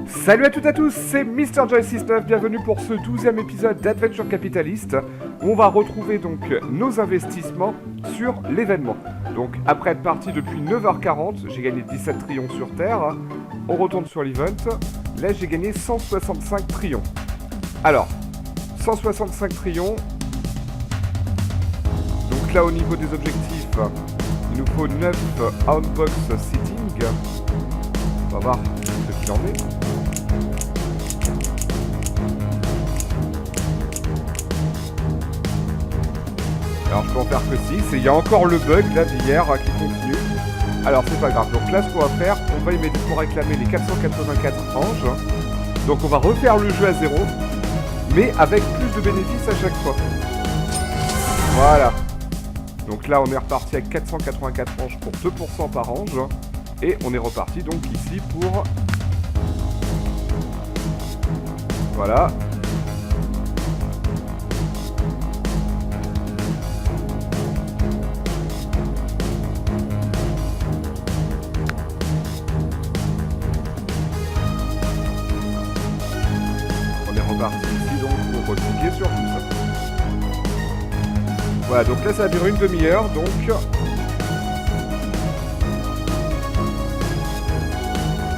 Salut à toutes et à tous, c'est MrJoy69, bienvenue pour ce 12e épisode d'Adventure Capitalist, où on va retrouver donc nos investissements sur l'événement. Donc après être parti depuis 9h40, j'ai gagné 17 trillions sur Terre, on retourne sur l'event, là j'ai gagné 165 trillions. Alors, 165 trillions, donc là au niveau des objectifs, il nous faut 9 outbox sitting, on va voir ce qu'il en est. Alors je peux en faire que 6, et il y a encore le bug là d'hier qui continue. Alors c'est pas grave, donc là ce qu'on va faire, on va immédiatement réclamer les 484 anges. Donc on va refaire le jeu à 0, mais avec plus de bénéfices à chaque fois. Voilà. Donc là on est reparti avec 484 anges pour 2% par ange. Et on est reparti donc ici pour... Voilà. Reparti ici donc pour cliquer sur tout ça. Voilà, donc là ça va durer une demi-heure, donc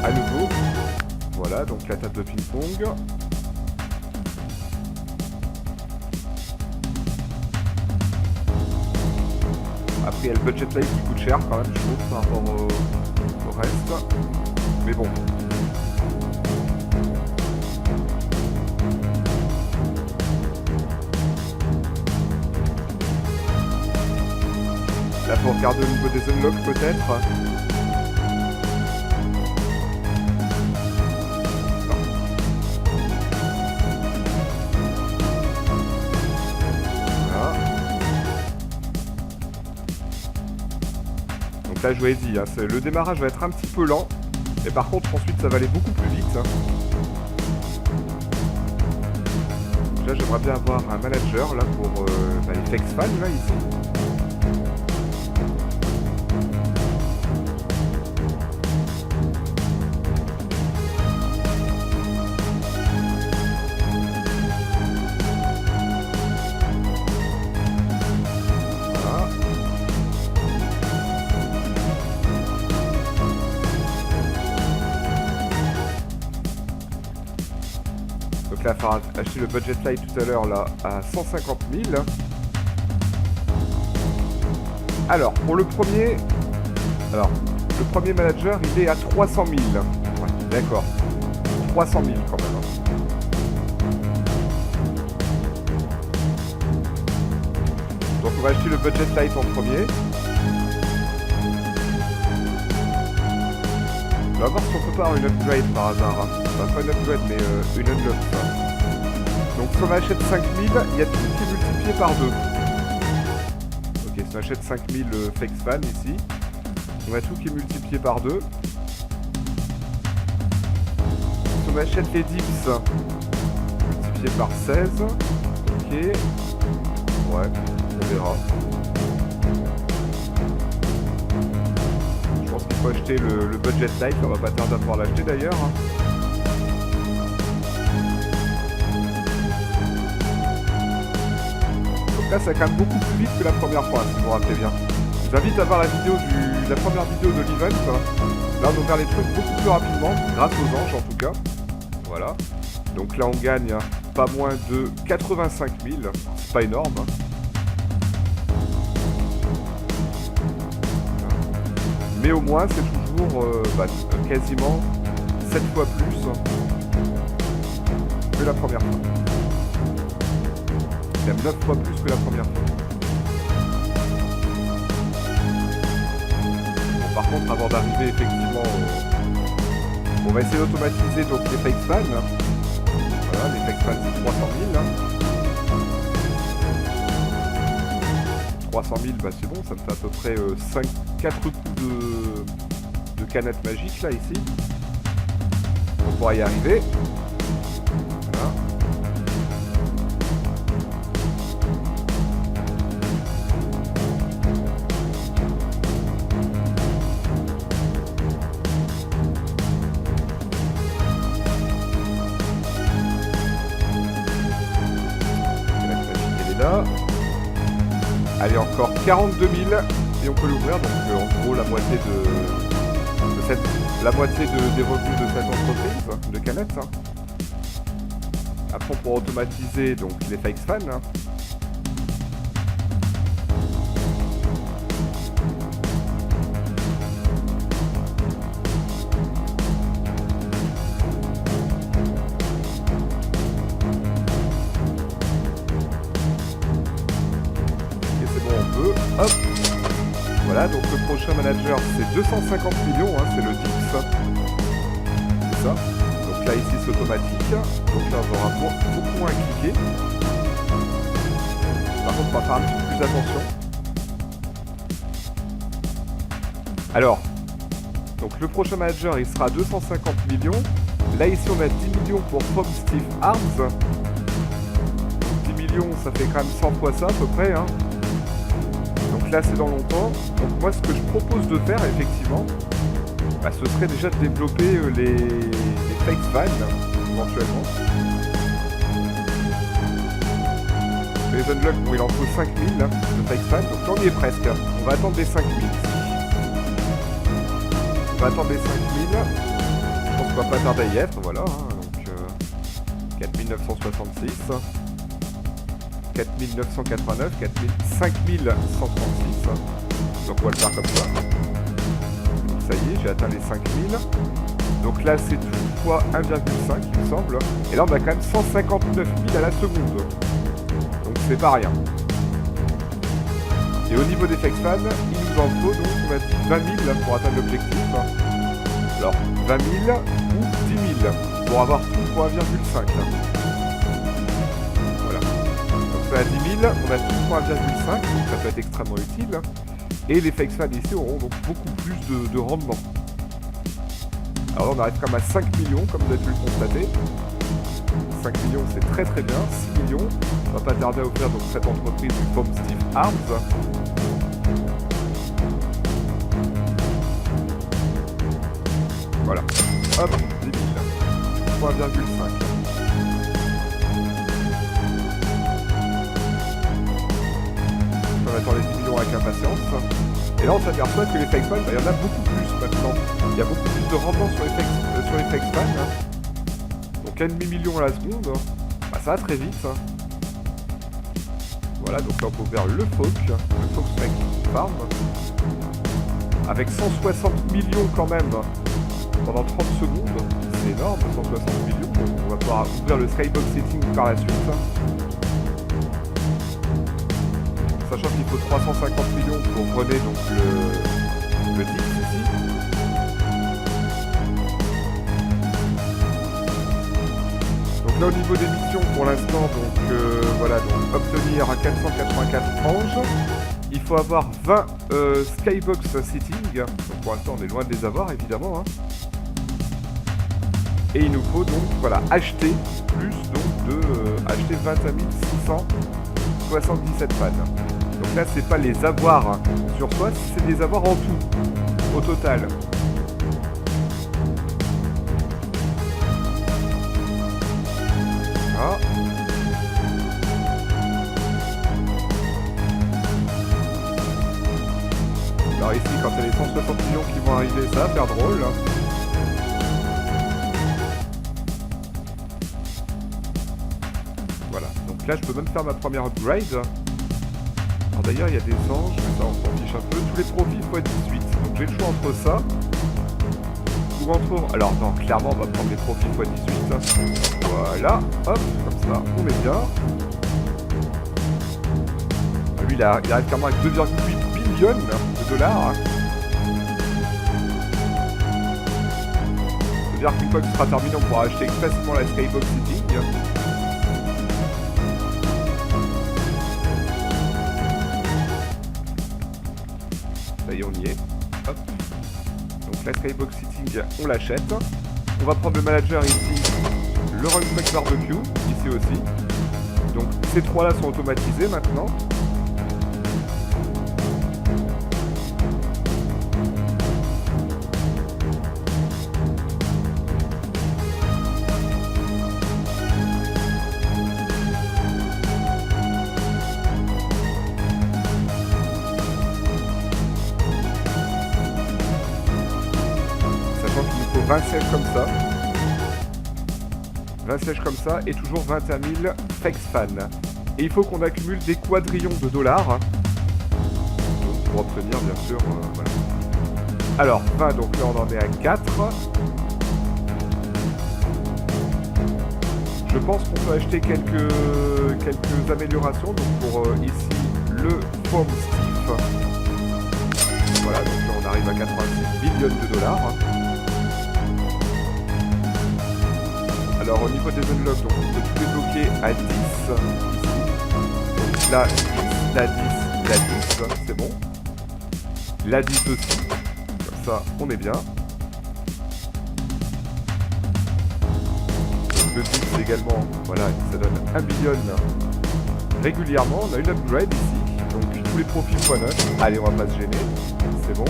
à nouveau. Voilà, donc la table de ping-pong. Après il y a le budget life qui coûte cher quand même, je trouve, par rapport au reste. Mais bon. Là, faut regarder au niveau des unlocks peut-être. Voilà. Donc là, je vous ai dit, hein, le démarrage va être un petit peu lent. Mais par contre, ensuite, ça va aller beaucoup plus vite. Hein. Là, j'aimerais bien avoir un manager là pour les flex fans là ici. Donc là, il va falloir acheter le budget light tout à l'heure là à 150 000. Alors, pour le premier... Alors, le premier manager, il est à 300 000. Ouais, d'accord. 300 000 quand même. Donc on va acheter le budget light en premier. On va voir si on peut pas avoir une upgrade par hasard. Hein. Enfin, pas une upgrade, mais une unlock. Donc si on achète 5000, il y a tout qui est multiplié par 2. Ok, si on achète 5000 flex fan ici, on a tout qui est multiplié par 2. Si on achète les dips, multiplié par 16. Ok. Ouais, on verra. Il faut acheter le budget light, on va pas tarder à pouvoir l'acheter d'ailleurs. Donc là ça va quand même beaucoup plus vite que la première fois, si vous vous rappelez bien. Je vous invite à voir la vidéo la première vidéo de l'event. Là on va faire les trucs beaucoup plus rapidement, grâce aux anges en tout cas. Voilà. Donc là on gagne pas moins de 85 000, c'est pas énorme. Mais au moins c'est toujours quasiment 7 fois plus que la première fois. Même 9 fois plus que la première fois. Bon, par contre, avant d'arriver effectivement on va essayer d'automatiser donc les fake fans. Voilà, les fake fans c'est 300 000. 300 000, bah c'est bon, ça me fait à peu près 4 coups de canette magique là ici. On pourra y arriver. Voilà. Allez, encore 42 000 et on peut l'ouvrir. Donc en gros la moitié des revenus de cette entreprise de canettes. Hein. Après on pourra automatiser donc les fakes fans. Hein. Hop. Voilà, donc le prochain manager c'est 250 millions, hein, c'est le DIPS. C'est ça. Donc là ici c'est automatique. Donc là on aura beaucoup moins à cliquer. Par contre on va faire un petit peu plus attention. Alors, donc le prochain manager il sera 250 millions. Là ici on a 10 millions pour Foam Steve Arms. Donc 10 millions ça fait quand même 100 fois ça à peu près, hein. Donc là c'est dans longtemps. Donc moi ce que je propose de faire effectivement, bah, ce serait déjà de développer les fake fans éventuellement. Les unlocks, bon il en faut 5000 là, de fake fans, donc là on y est presque. On va attendre les 5000. On va attendre les 5000. Je pense qu'on va pas tarder à y être, voilà. Hein, donc 4966. 4989, 5136. Donc on va le faire comme ça. Donc ça y est, j'ai atteint les 5000. Donc là c'est tout fois 1,5 il me semble. Et là on a quand même 159 000 à la seconde. Donc c'est pas rien. Et au niveau des fake fans, il nous en faut donc on a dit 20 000 pour atteindre l'objectif. Alors 20 000 ou 10 000 pour avoir tout fois 1,5. À 10 000, on a tout pour 1,5, donc ça peut être extrêmement utile. Et les fake fans ici auront donc beaucoup plus de rendement. Alors là, on arrive quand même à 5 millions, comme vous avez pu le constater. 5 millions, c'est très très bien. 6 millions, on va pas tarder à ouvrir donc cette entreprise du Foam Steve Arms. Voilà. Hop, 10 000. Pour 1,5. On attend les 10 millions avec impatience. Et là on s'aperçoit que les fake fans, bah, il y en a beaucoup plus maintenant. Il y a beaucoup plus de rendement sur les fake fans. Donc 1,5 million à la seconde, bah, ça va très vite. Voilà, donc là on peut ouvrir le Fox Fake Farm. Avec 160 millions quand même pendant 30 secondes. C'est énorme, 160 millions. Donc on va pouvoir ouvrir le Skybox Setting par la suite. Sachant qu'il faut 350 millions pour runner donc le DIP ici. Donc là au niveau des missions pour l'instant, donc voilà, donc obtenir 484 anges. Il faut avoir 20 Skybox Setting. Donc pour l'instant on est loin de les avoir évidemment. Hein. Et il nous faut donc voilà acheter plus donc acheter 21 677 fans. Donc là c'est pas les avoirs sur soi, c'est les avoirs en tout, au total. Ah. Alors ici quand il y a les 160 millions qui vont arriver, ça va faire drôle. Voilà, donc là je peux même faire ma première upgrade. Alors d'ailleurs il y a des anges, mais ça on s'en fiche un peu. Tous les profils x 18. Donc j'ai le choix entre ça ou entre... Alors non, clairement on va prendre les profils x 18. Voilà, hop, comme ça, on est bien. Lui il arrive carrément avec 2,8 billions de dollars. C'est-à-dire qu'une fois que ce sera terminé, on pourra acheter facilement la Skybox Setting. Ça y est, on y est. Hop. Donc la Skybox Setting, on l'achète. On va prendre le manager ici, le Runback Barbecue, ici aussi. Donc ces trois-là sont automatisés maintenant. 20 sièges comme ça. 20 sièges comme ça et toujours 21 000 Fex fans. Et il faut qu'on accumule des quadrillions de dollars. Donc, pour obtenir, bien sûr, voilà. Alors, 20, donc là on en est à 4. Je pense qu'on peut acheter quelques améliorations. Donc pour ici, le Foam Stiff. Voilà, donc là on arrive à 86 billions de dollars. Alors au niveau des unlocks, donc on peut tout débloquer à 10 ici. Donc là, 10, la 10, la 10, c'est bon. La 10 aussi. Comme ça, on est bien. Donc le 10 également, voilà, ça donne 1 billion régulièrement. On a une upgrade ici. Donc tous les profils x9. Allez, on va pas se gêner. C'est bon.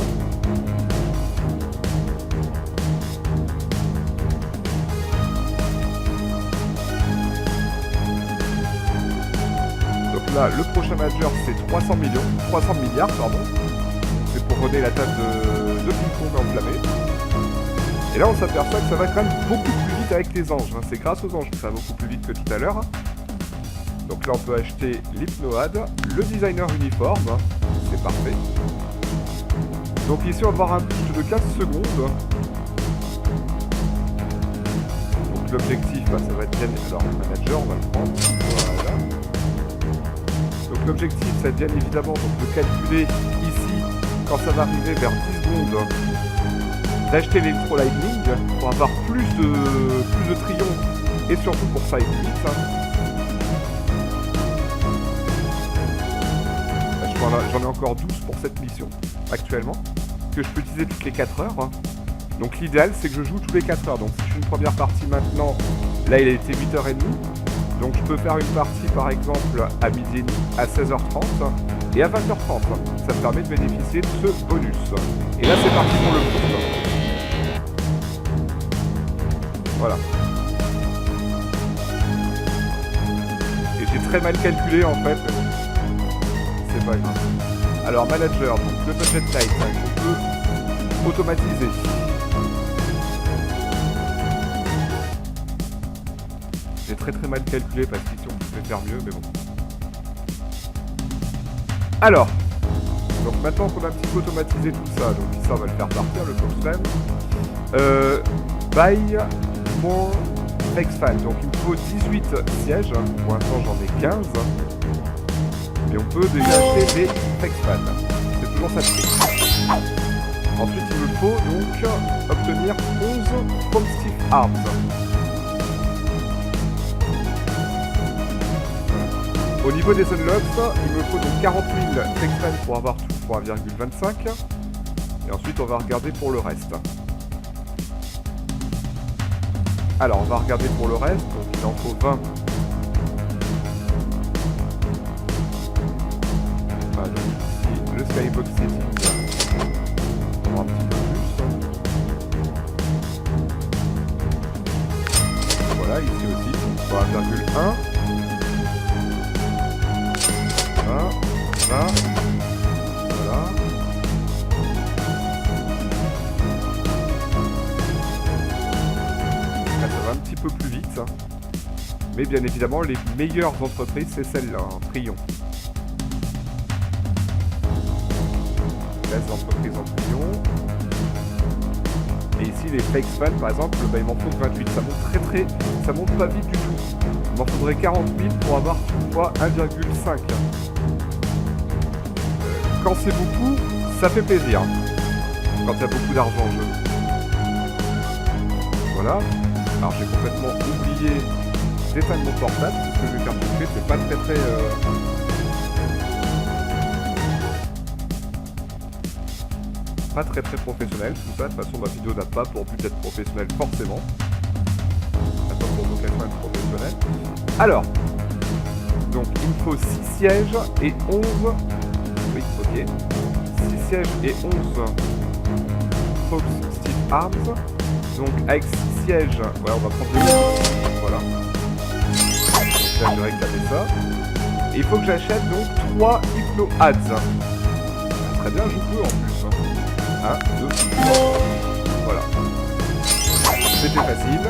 Là, le prochain major c'est 300 milliards, pardon. C'est pour redonner la table de ping-pong enflammée. Et là on s'aperçoit que ça va quand même beaucoup plus vite avec les anges. Hein. C'est grâce aux anges que ça va beaucoup plus vite que tout à l'heure. Donc là on peut acheter l'hypnoad, le designer uniforme, c'est parfait. Donc ici on va avoir un boost de 15 secondes. Donc l'objectif, bah, ça va être bien. Alors le manager, on va le prendre. Voilà. Donc l'objectif, c'est bien évidemment donc, de calculer ici, quand ça va arriver vers 10 secondes, d'acheter l'électro lightning pour avoir plus de triomphes et surtout pour ça être vite. J'en ai encore 12 pour cette mission actuellement, que je peux utiliser toutes les 4 heures. Donc l'idéal, c'est que je joue tous les 4 heures. Donc si je fais une première partie maintenant, là il a été 8h30. Donc je peux faire une partie par exemple à midi et demi, à 16h30 et à 20h30. Ça me permet de bénéficier de ce bonus. Et là c'est parti pour le boost. Voilà. Et j'ai très mal calculé en fait. C'est pas grave. Alors manager, donc le budget light, on peut automatiser. J'ai très mal calculé parce qu'ici on pouvait faire mieux, mais bon. Alors, donc maintenant qu'on a un petit peu automatisé tout ça, donc ça on va le faire partir, le top frame. Buy more Fex fan. Donc il me faut 18 sièges, pour l'instant j'en ai 15. Et on peut déjà acheter des Fex fan. C'est toujours ça de prix. Ensuite il me faut donc obtenir 11 Foam Stiff Arms. Au niveau des unlocks, il me faut donc 40 000 Fex fan pour avoir tout pour 1,25. Et ensuite on va regarder pour le reste. Alors on va regarder pour le reste, donc il en faut 20. Voilà, donc ici le skybox setting, on va un petit peu plus. Voilà, ici aussi, donc pour 1,1. 20, voilà. Là, ça va un petit peu plus vite. Mais bien évidemment, les meilleures entreprises, c'est celle-là, hein, Trion. Les entreprises en Trion. Et ici, les Fex fans, par exemple, bah, il m'en faut 28. Ça monte pas vite du tout. Il m'en faudrait 40 000 pour avoir toutefois 1,5. Quand c'est beaucoup, ça fait plaisir. Quand il y a beaucoup d'argent en jeu. Voilà. Alors j'ai complètement oublié d'éteindre mon portable, c'est ce que je vais faire tout de suite, c'est pas très professionnel tout ça. De toute façon ma vidéo n'a pas pour but d'être professionnelle forcément. N'a pas pour vocation d'être professionnelle. Alors, donc il me faut 6 sièges et 11. Oui, ok. 6 sièges et 11 Foam Stiff Arms. Donc avec 6 sièges, ouais, on va prendre les 8. Voilà. Donc là je vais réclamer ça. Et il faut que j'achète donc 3 Hypno Ads. Très bien, je peux en plus. 1, 2, 3. Voilà. C'était facile.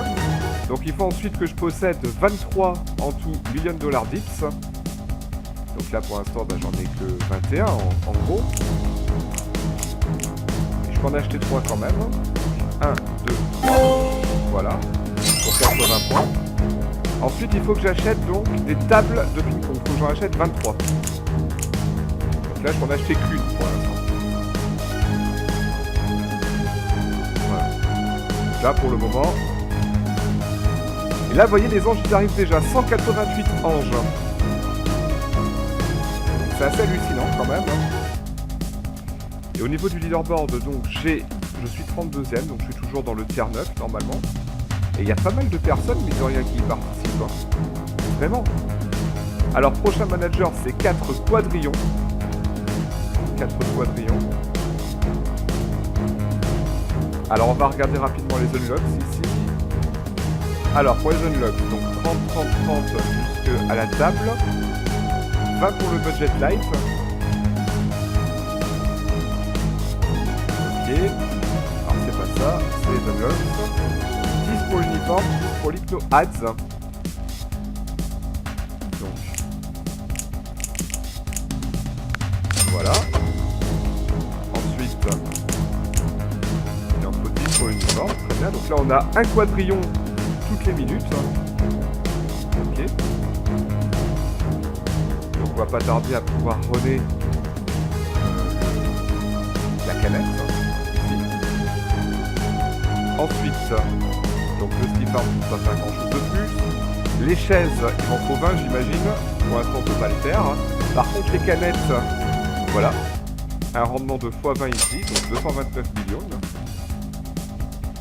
Donc il faut ensuite que je possède 23 en tout millions de dollars dips. Donc là pour l'instant j'en ai que 21 en gros. Et je peux en acheter 3 quand même. 1, 2, 3. Voilà. Pour 80 points. Ensuite il faut que j'achète donc des tables de ping-pong. Il faut que j'en achète 23. Donc là je peux en acheter qu'une pour l'instant. Voilà. Donc là pour le moment. Et là vous voyez les anges ils arrivent déjà. 188 anges. C'est assez hallucinant quand même. Et au niveau du leaderboard, donc je suis 32ème, donc je suis toujours dans le tier 9 normalement. Et il y a pas mal de personnes, mais de rien qui y participent. Hein. Vraiment. Alors prochain manager, c'est 4 quadrillons. 4 quadrillons. Alors on va regarder rapidement les unlocks ici. Alors pour les unlocks, donc 30, 30, 30 jusqu'à la table. 20 pour le budget life. Ok. Alors c'est pas ça, c'est les unlocks. 10 pour l'uniforme, 10 pour l'hypno ads. Donc. Voilà. Ensuite. Il en faut 10 pour l'uniforme. Très bien. Donc là on a un quadrillon toutes les minutes. Ok. On va pas tarder à pouvoir runner la canette ici. Ensuite, donc le ski farm ne peut pas faire grand chose de plus. Les chaises, il m'en faut 20 j'imagine. Pour l'instant on peut pas le faire. Par contre les canettes, voilà. Un rendement de x20 ici, donc 229 millions.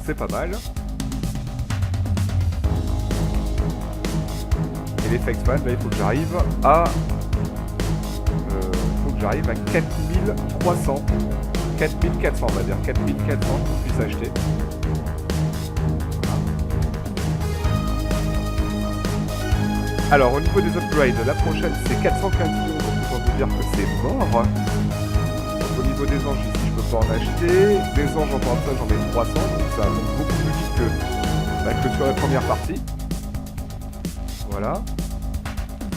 C'est pas mal. Et les Fexman, là il faut que j'arrive à... j'arrive à 4300, 4400 on va dire, 4400 qu'on puisse acheter. Alors au niveau des upgrades, la prochaine c'est 415 millions, donc autant vous dire que c'est mort. Donc au niveau des anges ici je peux pas en acheter, des anges en tant que ça j'en ai 300, donc ça monte beaucoup plus vite que sur la première partie. Voilà.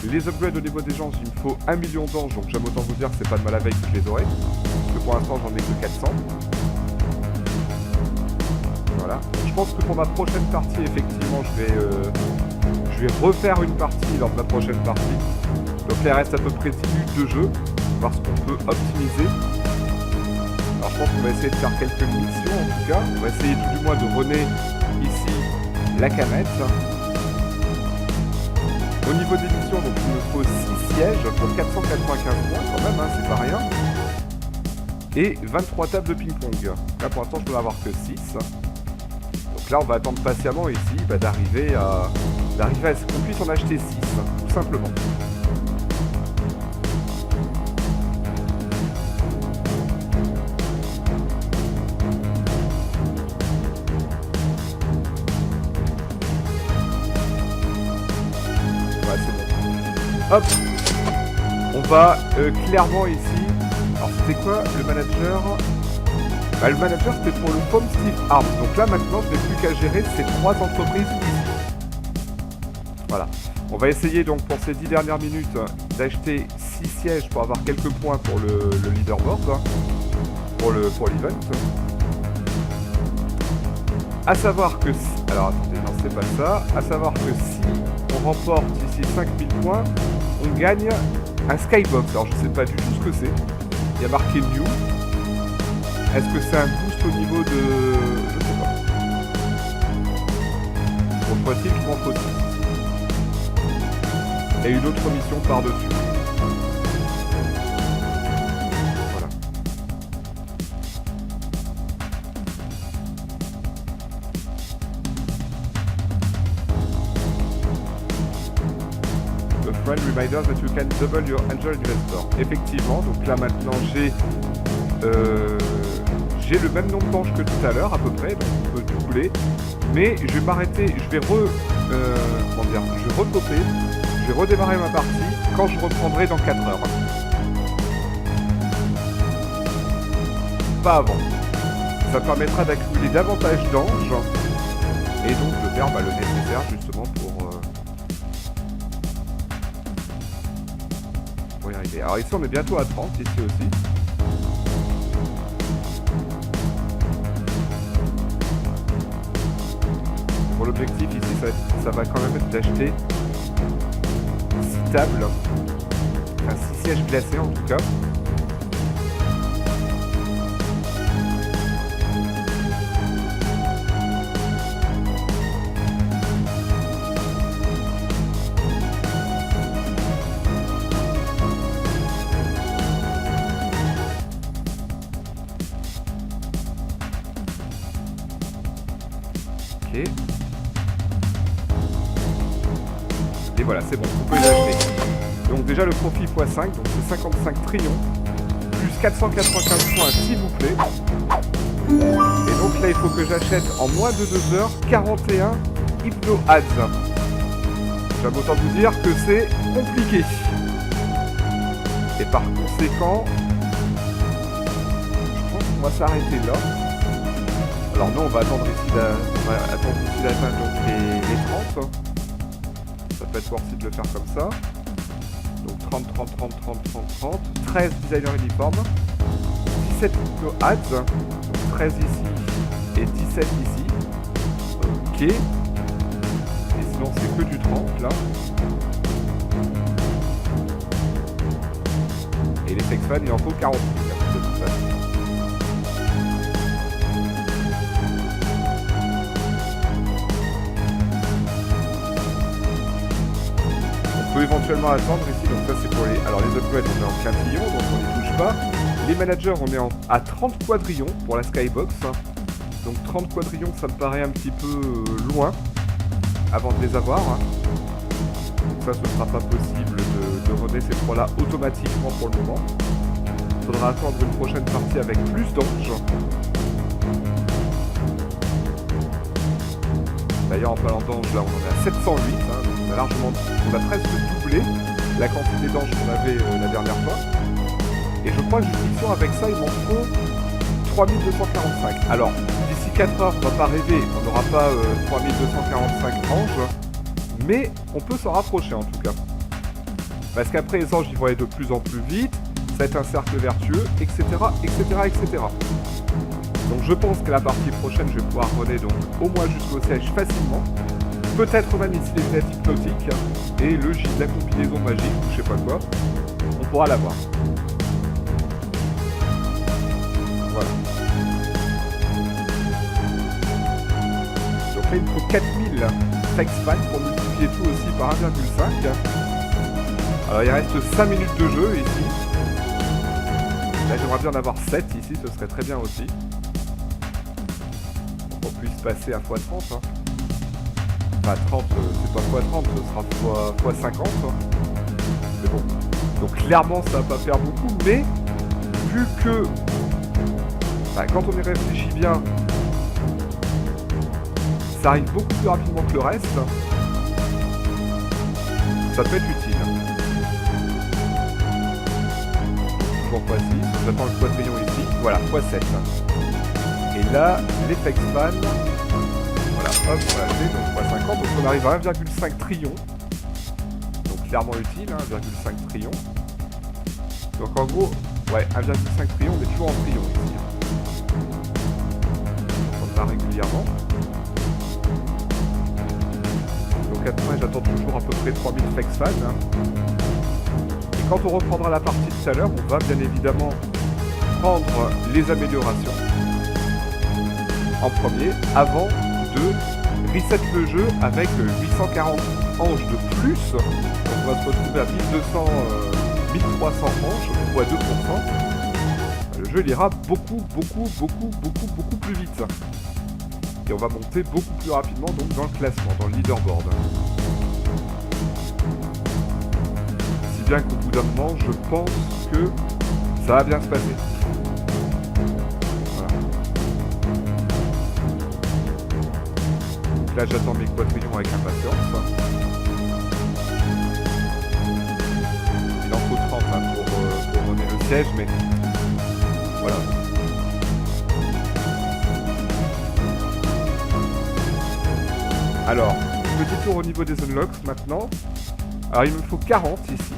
Les upgrades au niveau des gens, il me faut 1 million d'anges, donc j'aime autant vous dire que c'est pas de mal à veille que je les aurai. Parce que pour l'instant j'en ai que 400. Voilà. Donc, je pense que pour ma prochaine partie, effectivement, je vais refaire une partie lors de ma prochaine partie. Donc là il reste à peu près 10 minutes de jeu, voir ce qu'on peut optimiser. Alors je pense qu'on va essayer de faire quelques missions en tout cas. On va essayer tout du moins de runner ici la canette. Au niveau des missions, donc il me faut 6 sièges pour 495 points quand même, hein, c'est pas rien. Et 23 tables de ping-pong. Là pour l'instant je peux en avoir que 6. Donc là on va attendre patiemment ici d'arriver à ce qu'on puisse en acheter 6, tout simplement. Hop, on va clairement ici. Alors c'était quoi le manager? Le manager c'était pour le Foam Steve Arms. Donc là maintenant je n'ai plus qu'à gérer ces 3 entreprises ici. Voilà. On va essayer donc pour ces 10 dernières minutes d'acheter 6 sièges pour avoir quelques points pour le leaderboard. Pour l'event. A savoir que si... Alors attendez, non c'est pas ça. A savoir que si on remporte ici 5000 points, on gagne un skybox. Alors je sais pas du tout ce que c'est. Il y a marqué new. Est-ce que c'est un boost au niveau de... Je sais pas. Pour le poitiers, je m'en faut 6. Et une autre mission par-dessus. Voilà. The friend reminder that you can double your angel investor. Effectivement, donc là maintenant j'ai le même nombre d'anges que tout à l'heure à peu près, donc on peut doubler. Mais je vais m'arrêter, je vais recoper, je vais redémarrer ma partie quand je reprendrai dans 4 heures. Pas avant. Ça permettra d'accumuler davantage d'anges Et donc de faire le nécessaire justement pour y arriver. Alors ici on est bientôt à 30, ici aussi. Pour l'objectif ici, ça va quand même être d'acheter 6 tables, enfin 6 sièges glacés en tout cas. Ok. Et voilà, c'est bon, vous pouvez l'acheter. Donc déjà le profit x5, donc c'est 55 trillions, plus 495 points s'il vous plaît. Et donc là il faut que j'achète en moins de 2 heures 41 Hypno Ads. J'aime autant vous dire que c'est compliqué. Et par conséquent, je pense qu'on va s'arrêter là. Alors nous on va attendre ici d'atteindre donc les 30. Ça peut être worth it de le faire comme ça. Donc 30, 30, 30, 30, 30, 30. 13 designers uniformes. 17 Hypno Ads. Donc 13 ici et 17 ici. Ok. Et sinon c'est que du 30 là. Et les Flex Fans il en faut 40 000 de toute façon. On peut éventuellement attendre ici, donc ça c'est pour les... Alors les upgrades on est en quintillon, donc on n'y touche pas. Les managers on est à 30 quadrillons pour la Skybox. Donc 30 quadrillons ça me paraît un petit peu loin avant de les avoir. Donc ça ce sera pas possible de runner ces trois là automatiquement pour le moment. Il faudra attendre une prochaine partie avec plus d'anges. D'ailleurs en parlant d'anges là on en est à 708, donc on a presque doublé la quantité d'anges qu'on avait la dernière fois. Et je crois que j'ai une mission avec ça, il m'en faut 3245. Alors, d'ici 4 heures, on va pas rêver, on n'aura pas 3245 anges, mais on peut s'en rapprocher en tout cas. Parce qu'après les anges, ils vont aller de plus en plus vite, ça va être un cercle vertueux, etc., etc., etc. Donc je pense que la partie prochaine, je vais pouvoir runner donc au moins jusqu'au siège facilement. Peut-être même ici les têtes hypnotiques et le J de la combinaison magique ou je sais pas quoi. On pourra l'avoir. Voilà. Donc là il me faut 4000 Flex Fans pour multiplier tout aussi par 1,5. Alors il reste 5 minutes de jeu ici. Là j'aimerais bien en avoir 7 ici, ce serait très bien aussi. Pour qu'on puisse passer à x30. Hein. Enfin 30, c'est pas x30, ce sera x50. Mais bon. Donc clairement ça va pas faire beaucoup, mais vu que quand on y réfléchit bien, ça arrive beaucoup plus rapidement que le reste, ça peut être utile. Toujours x6, j'attends le quadrillon ici, voilà, x7. Et là, les Flex Fans, voilà, hop, on l'a fait, donc x50, donc on arrive à 1,5 trillion. Donc clairement utile, 1,5 trillion. Donc en gros, ouais, 1,5 trillion, on est toujours en trillion ici. On va régulièrement. Donc après, j'attends toujours à peu près 3000 Flex Fans. Et quand on reprendra la partie tout à l'heure, on va bien évidemment prendre les améliorations en premier, avant de reset le jeu avec 840 anges de plus. Donc on va se retrouver à 1300 anges, x 2%. Le jeu il ira beaucoup plus vite. Et on va monter beaucoup plus rapidement donc dans le classement, dans le leaderboard. Si bien qu'au bout d'un moment, je pense que ça va bien se passer. Voilà. Donc là j'attends mes quadrillons avec impatience. Il en faut 30 pour donner le siège, mais voilà. Alors, petit tour au niveau des unlocks maintenant. Alors il me faut 40 ici.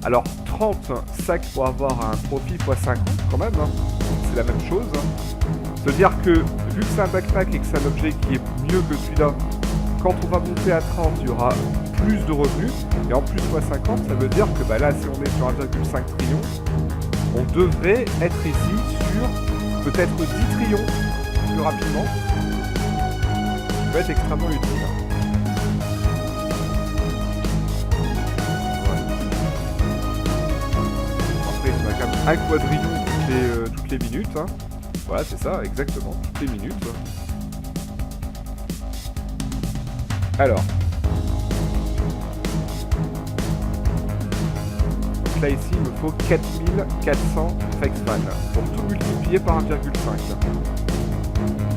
Alors 30 sacs pour avoir un profit x 50 quand même, hein. C'est la même chose. C'est-à-dire que vu que c'est un backpack et que c'est un objet qui est mieux que celui-là, quand on va monter à 30, il y aura plus de revenus. Et en plus x 50, ça veut dire que bah, là, si on est sur 1,5 trillion, on devrait être ici sur peut-être 10 trillions plus rapidement. Ça va être extrêmement utile. Après, on a quand même un quadrillion toutes les minutes. Hein. Voilà, c'est ça, exactement, toutes les minutes. Alors. Donc là, ici, il me faut 4400 Fexman pour tout multiplier par 1,5.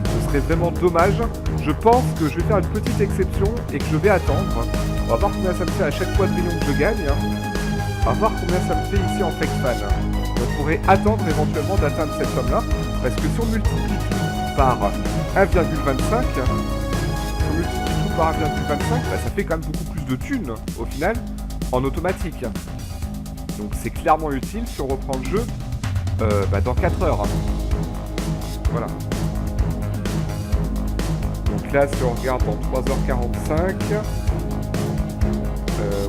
Ce serait vraiment dommage. Je pense que je vais faire une petite exception et que je vais attendre. On va voir combien ça me fait à chaque quadrillion que je gagne. On va voir combien ça me fait ici en Fexman. On pourrait attendre éventuellement d'atteindre cette somme-là. Parce que si on multiplie tout par 1,25, par 1,25, bah, ça fait quand même beaucoup plus de thunes au final en automatique. Donc c'est clairement utile si on reprend le jeu dans 4 heures. Voilà. Donc là si on regarde dans 3h45,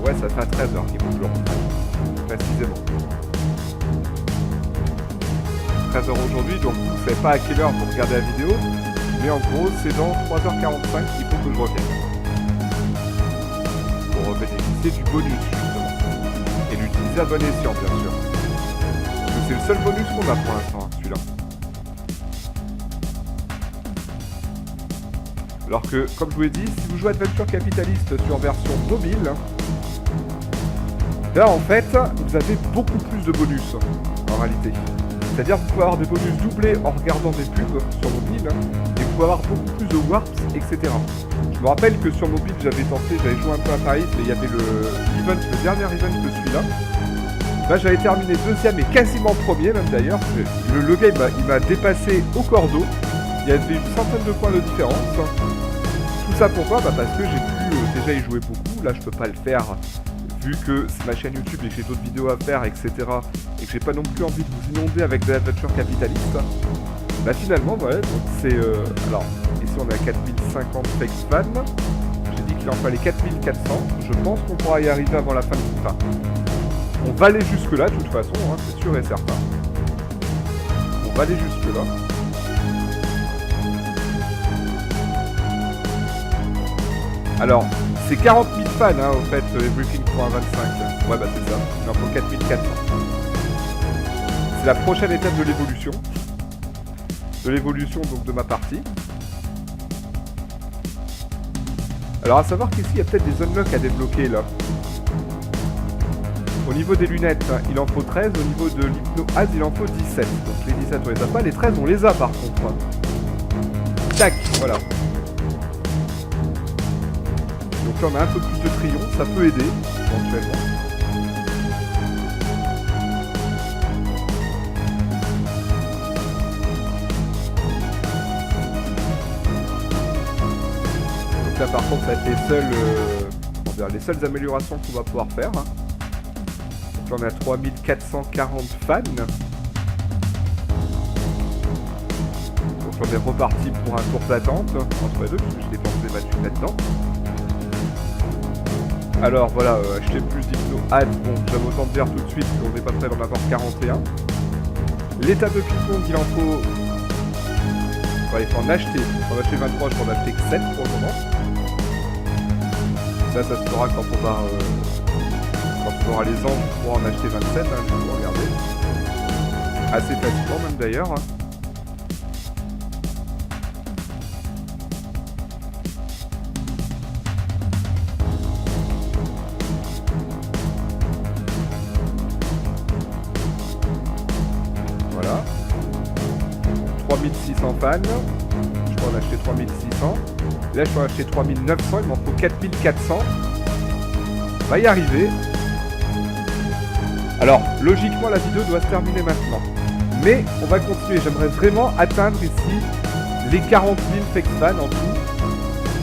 ouais ça fait à 13h qu'il faut que je le reprenne. Précisément. 13h aujourd'hui, donc vous savez pas à quelle heure vous regardez la vidéo. Mais en gros, c'est dans 3h45 qu'il faut que je revienne. Pour bénéficier du bonus, justement. Et l'utiliser à bon escient, bien sûr. Parce que c'est le seul bonus qu'on a pour l'instant, celui-là. Alors que, comme je vous l'ai dit, si vous jouez Adventure Capitalist sur version mobile, là, en fait, vous avez beaucoup plus de bonus, en réalité. C'est-à-dire que vous pouvez avoir des bonus doublés en regardant des pubs sur mobile, et vous pouvez avoir beaucoup plus de warps, etc. Je me rappelle que sur mobile, j'avais joué un peu à Paris, mais il y avait le dernier event de celui-là. Là, j'avais terminé deuxième et quasiment premier, même d'ailleurs. Le gars, il m'a dépassé au cordeau. Il y avait une centaine de points de différence. Tout ça pourquoi ? Parce que j'ai pu déjà y jouer beaucoup. Là, je peux pas le faire vu que c'est ma chaîne YouTube et que j'ai d'autres vidéos à faire, etc. Et que j'ai pas non plus envie de vous inonder avec de l'aventure capitaliste. Bah finalement, voilà, donc c'est... alors, ici on est à 4050 Fexman. J'ai dit qu'il en fallait 4400. Je pense qu'on pourra y arriver avant la fin de tout ça. On va aller jusque là, de toute façon, hein, c'est sûr et certain. On va aller jusque là. Alors, c'est 40 000 fans, hein, au fait, Everything pour un 25. Ouais, bah c'est ça. Il en faut 4400. C'est la prochaine étape de l'évolution. De l'évolution, donc, de ma partie. Alors, à savoir qu'ici, il y a peut-être des unlocks à débloquer, là. Au niveau des lunettes, hein, il en faut 13. Au niveau de l'hypno-az, il en faut 17. Donc, les 17, on les a pas. Les 13, on les a, par contre. Tac, voilà. Donc là on a un peu plus de trillions, ça peut aider éventuellement. Donc là par contre ça va être les seules améliorations qu'on va pouvoir faire. Hein. Donc là on a 3440 fans. Donc on est reparti pour un tour d'attente entre les deux, puisque je dépense des matchs là-dedans. Alors voilà, acheter plus d'hypno-az, bon j'aime autant dire tout de suite qu'on n'est pas prêt d'en avoir 41. L'état de ping-pong il en faut... Enfin, il faut en acheter. Il faut en acheter 23, je peux en acheter que 7 pour le moment. Ça se fera quand on aura les anges, on pourra en acheter 27, hein, je vais regarder. Assez facilement même d'ailleurs. Voilà. 3600 fans. Je peux en acheter 3600. Là, je peux en acheter 3900. Il m'en faut 4400. On va y arriver. Alors, logiquement, la vidéo doit se terminer maintenant. Mais on va continuer. J'aimerais vraiment atteindre ici les 40 000 Fexman en tout.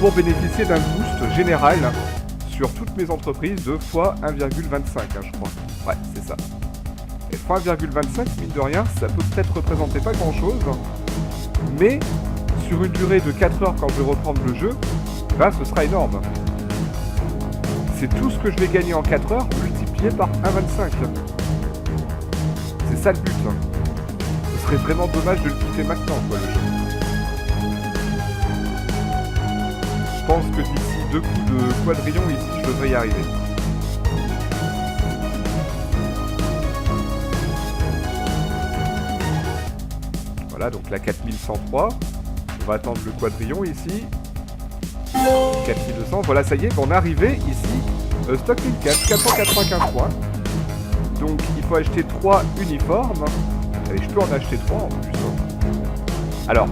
pour bénéficier d'un boost général sur toutes mes entreprises de x 1,25, je crois. Ouais, c'est ça. Et x 1,25, mine de rien, ça peut peut-être représenter pas grand-chose, mais sur une durée de 4 heures quand je vais reprendre le jeu, ben, ce sera énorme. C'est tout ce que je vais gagner en 4 heures multiplié par 1,25. C'est ça le but. Ce serait vraiment dommage de le quitter maintenant, quoi, le jeu. Je pense que d'ici 2 coups de quadrillon ici, je devrais y arriver. Voilà, donc la 4103. On va attendre le quadrillon ici. 4200, voilà, ça y est, on est arrivé ici. Stock 1004, 495 points. Donc il faut acheter 3 uniformes. Allez, je peux en acheter 3 en plus. Alors,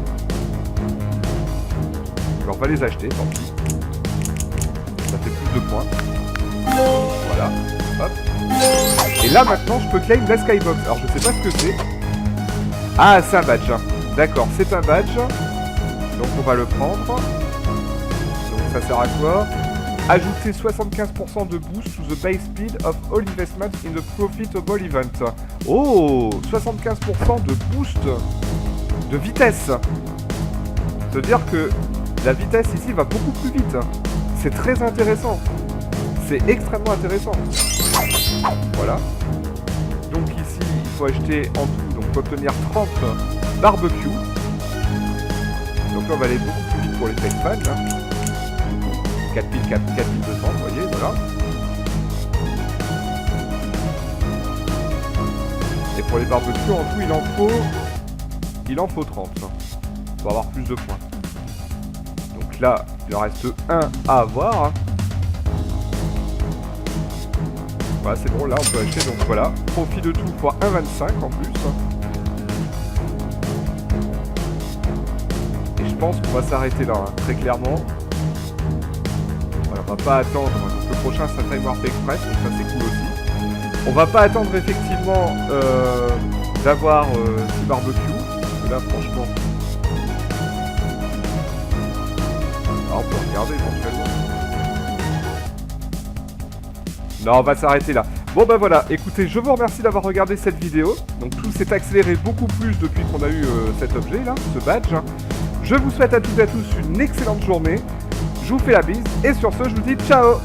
on va les acheter, tant pis. Ça fait plus de points. Voilà, hop. Et là maintenant, je peux claim la Skybox. Alors je sais pas ce que c'est. Ah, c'est un badge. D'accord, c'est un badge. Donc on va le prendre. Donc ça sert à quoi? Ajouter 75% de boost to the base speed of all investments in the profitable event. Oh, 75% de boost de vitesse. Ça veut dire que la vitesse ici va beaucoup plus vite. C'est très intéressant. C'est extrêmement intéressant. Voilà. Donc ici, il faut acheter en tout, donc pour obtenir 30 barbecues. Donc là, on va aller beaucoup plus vite pour les tech fans. 4200, vous voyez, voilà. Et pour les barbecues, en tout, il en faut 30. Pour avoir plus de points. Donc là, il en reste un à avoir. Voilà, c'est bon, là, on peut acheter, donc voilà. Profit de tout fois 1,25 en plus. Et je pense qu'on va s'arrêter là, hein, très clairement. Voilà, on va pas attendre. Donc le prochain, c'est Time Warp Express, donc ça, c'est cool aussi. On va pas attendre, effectivement, d'avoir 6 barbecues. Parce que là, franchement... Alors, on peut regarder éventuellement. Non, on va s'arrêter là. Bon bah voilà, écoutez, je vous remercie d'avoir regardé cette vidéo. Donc tout s'est accéléré beaucoup plus depuis qu'on a eu cet objet là, ce badge. Je vous souhaite à toutes et à tous une excellente journée. Je vous fais la bise et sur ce, je vous dis ciao.